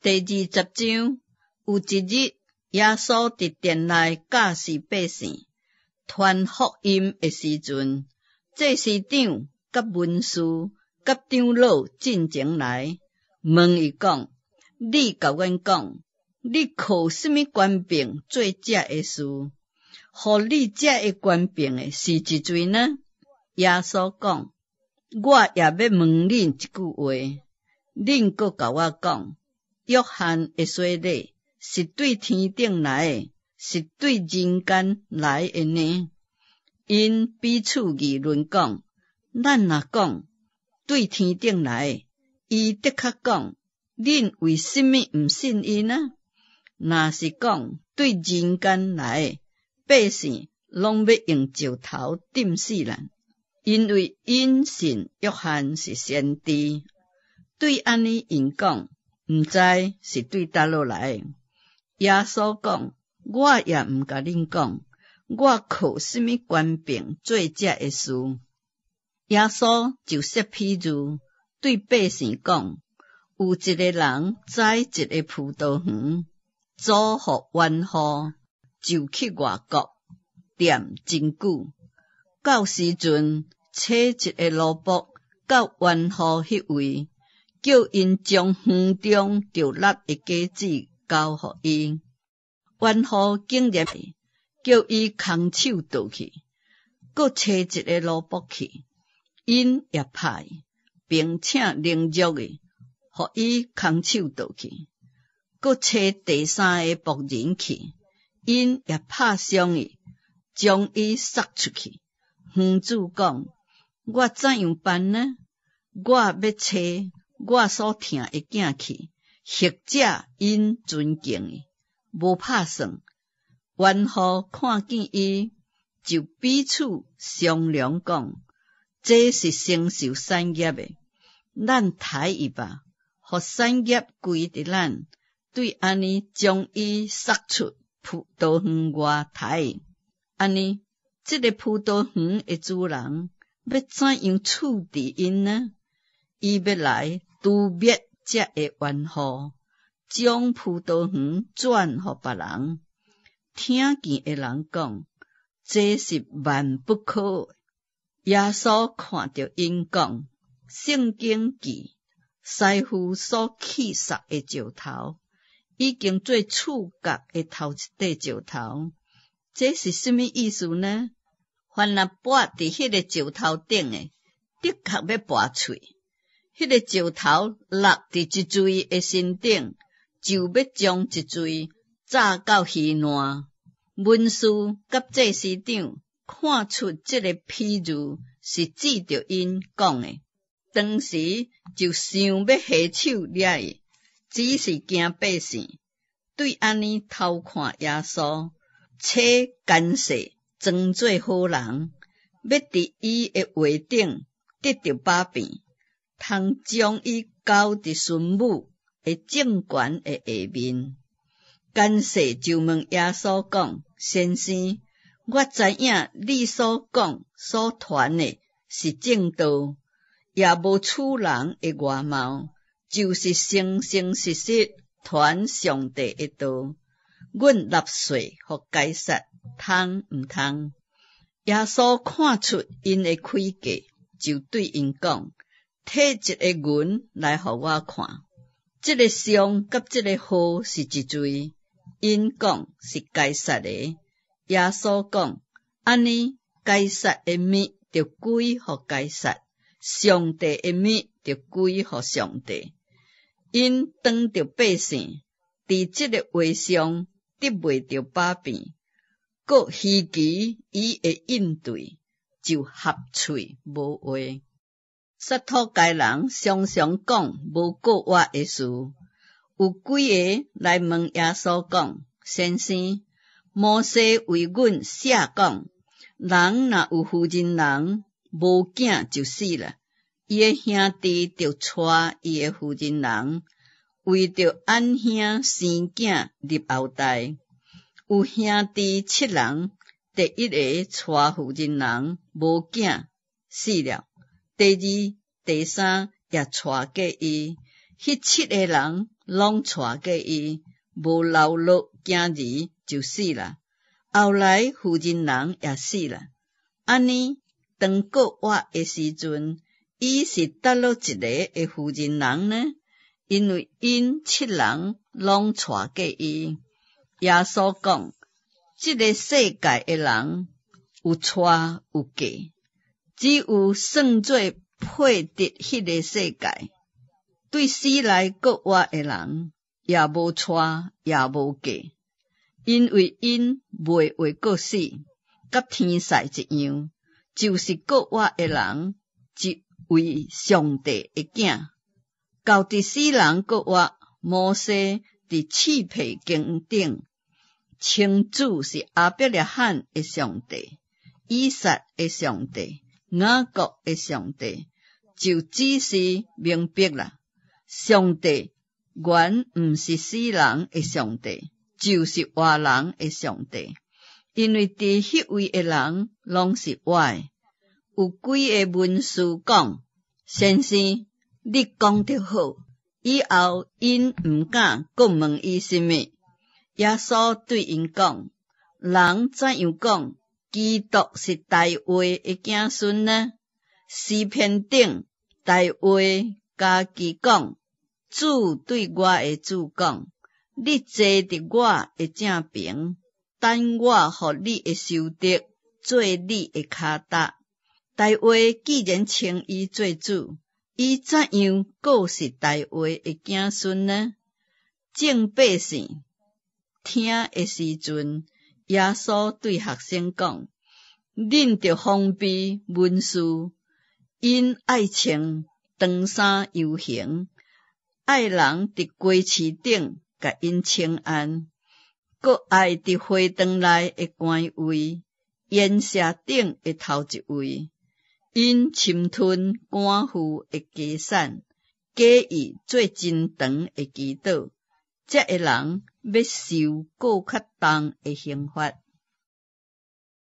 第20章，有一日，耶稣伫殿内教示百姓，传福音的时阵，祭司长、甲文士、甲长老进前来，问伊讲：你甲阮讲，你靠什么权柄做这个事？互你这个权柄的是一罪呢？耶稣讲：我也要问恁一句话，恁阁甲我讲，约翰的洗礼是对天顶来的，是对人间来的呢？因彼此议论讲，咱若讲对天顶来的，伊的确讲，恁为什么毋信伊呢？若是讲对人间来的，百姓拢要用石头钉死咱，因为因信约翰是先知。对安尼因讲，毋知是对叨落来的。耶稣讲：我也毋甲恁讲，我靠什么权柄做这个事？耶稣就说譬如对百姓讲：有一个人栽一个葡萄园，租互园户，就去外国踮真久。到时阵，找一个奴仆到园户迄位，叫因将园中着纳的果子交互伊。园户竟然叫伊空手倒去，搁找一个奴仆去，因也拍，并且凌辱的，互伊空手倒去。搁找第三个仆人去，因也拍伤伊，将伊撒出去。园主讲：我怎样办呢？我要找我所疼的囝去，或者因尊敬伊，无拍算。园户看见伊，就彼此商量讲：这是承受产业的，咱刣伊吧，互产业归伫咱。对安尼将伊撒出葡萄园外刣。安尼，这个葡萄园的主人要怎样处置因呢？伊要来诛灭这个园户，将葡萄园转互别人。听见的人讲，这是万不可的。耶稣看着因讲，圣经记，师傅所弃杀的石头，已经做厝角的头一块石头。这是什么意思呢？凡若跋伫迄个石头顶的，的确要跋碎。迄个石头落伫一罪的身顶，就要将一罪炸到稀烂。文士甲祭司长看出这个譬喻是指着因讲的，当时就想要下手掠伊，只是惊百姓对安尼偷看耶稣，且干涉装作好人，要伫伊的话顶得到把柄，通将伊交伫孙母的政权的下面。干涉就问耶稣讲：先生，我知影你所讲所传的是正道，也无处人的外貌，就是诚诚实实传上帝的道。阮纳税互该撒，通毋通？耶稣看出因的诡计，就对因讲：摕一个银来互我看。这个伤甲这个祸是一罪。因讲是该撒的。耶稣讲：安尼该撒的物就归互该撒，上帝的物就归互上帝。因当着百姓，伫这个话上得袂着把柄，搁希奇伊的应对，就合喙无话。撒土该人常常讲无过我的事，有几个来问耶稣讲：先生，摩西为阮写讲，人若有妇人人无囝就死了，伊的兄弟就带伊的妇人人，为着按兄生囝入后代。有兄弟7人，第一个带妇人人无囝死了，第二、第三也带过伊，迄7个人拢带过伊，无留落囝儿就死了。后来妇人人也死了。安尼，当国活的时阵，伊是倒落一个的妇人人呢？因为因7人拢带过伊。耶稣讲，这个世界的人有娶有嫁，只有算作配得迄个世界。对死来国活的人，也无娶也无嫁，因为因未会过死，甲天使一样，就是国活的人，一位上帝的囝。到第4人国活，摩西伫刺皮经顶称主是亚伯拉罕的上帝、以撒的上帝、雅各的上帝，就只是明白啦。上帝原毋是死人的上帝，就是活人的上帝，因为伫迄位的人拢是活的。有几个文士讲，先生，你讲得好。以后因毋敢搁问伊什么。耶稣对因讲，人怎样讲基督是大卫的子孙呢？诗篇顶大卫家己讲，主对我的主讲，你坐伫我的正边，等我互你的仇敌做你的脚踏。大卫既然称伊做主，伊怎样阁是大卫的子孙呢？众百姓听的时阵，耶稣对学生讲，恁着防备文士，因爱穿长衫游行，爱人伫街市顶甲因请安，阁爱伫会堂内的官位，宴舍顶的头一位，因侵吞官府的家产，假意做真长的祈祷，这个人要受更较重的刑罚。